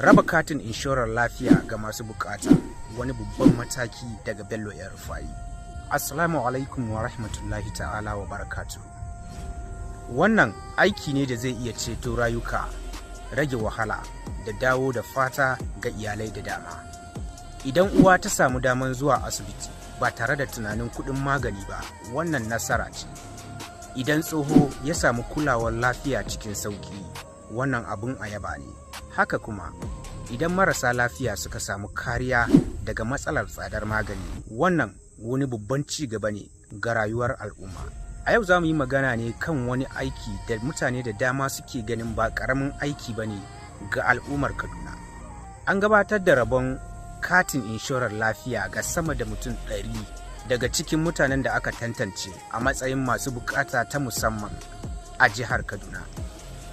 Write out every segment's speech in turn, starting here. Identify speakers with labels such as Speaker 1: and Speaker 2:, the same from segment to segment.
Speaker 1: Raba katin inshorar lafiya ga masu bukata wani babban mataki daga Bello ya Rufai. Assalamu alaikum wa rahmatullahi ta'ala wa barakatuh. Wannan aiki ne da zai iya ceto rayuka, rage wahala da dawo da fata ga iyalai da dama. Idan uwa ta samu daman zuwa asibiti ba tare da tunanin kuɗin magani ba, wannan nasara ce. Idan tsoho ya samu kulawar lafiya cikin sauki, wannan abun ayaba ne. Haka kuma idan marasa lafiya suka samu kariya daga matsalar tsadar magani, wannan wani babban ci gaba ne ga rayuwar al'umma. A yau za mu yi magana ne kan wani aiki da mutane da dama suke ganin ba ƙaramin aiki ba ne ga al'ummar Kaduna. An gabatar da rabon katin inshorar lafiya ga sama da mutum 100 daga cikin mutanen da aka tantance a matsayin masu bukata ta musamman a jihar Kaduna.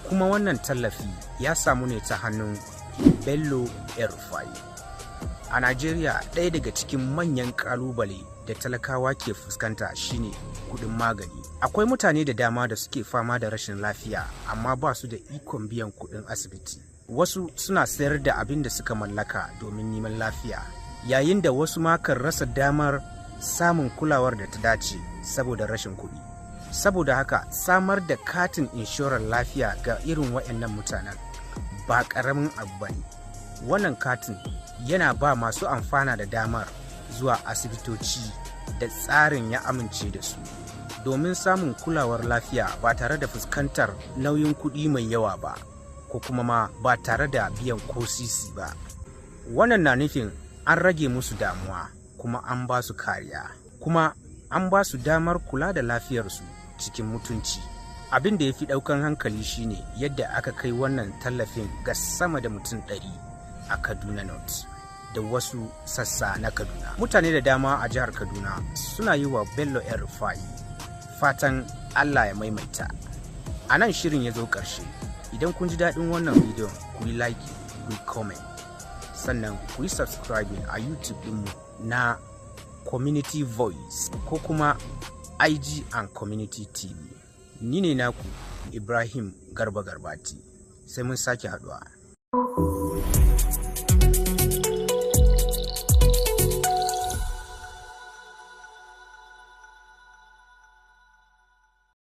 Speaker 1: Kuma wannan tallafi ya samu ne ta hannun Bello ya Rufai. A Najeriya, ɗaya daga cikin manyan ƙalubale da talakawa ke fuskanta shine kuɗin magani. Akwai mutane da dama da suke fama da rashin lafiya amma ba su da ikon biyan kuɗin asibiti. Wasu suna sayar da abin da suka mallaka domin neman lafiya, yayin da wasu ma kan rasa damar samun kulawar da ta dace saboda rashin kuɗi. Saboda haka samar da katin inshorar lafiya ga irin waɗannan mutanen ba ƙaramin abu ba ne. Wannan katin yana ba masu amfana da damar zuwa asibitoci da tsarin ya amince da su domin samun kulawar lafiya ba tare da fuskantar nauyin kuɗi mai yawa ba, ko kuma ma ba tare da biyan ko sisi ba. Wannan na nufin an rage musu damuwa, kuma an ba su kariya, kuma an ba su damar kula da lafiyarsu cikin mutunci. Abin da ya fi ɗaukan hankali shine yadda aka kai wannan tallafin ga sama da mutum 100 a Kaduna North da wasu sassa na Kaduna. Mutane da dama a jihar Kaduna suna yi wa Bello ya Rufai fatan Allah ya maimaita. A nan shirin ya zo ƙarshe. Idan kun ji daɗin wannan bidiyon, ku yi like, ku yi comment, sannan ku yi subscribing a YouTube ɗinmu na Community Voice ko kuma IG and Community TV. Ni ne naku Ibrahim Garba Garbati. Sai mun sake haɗuwa.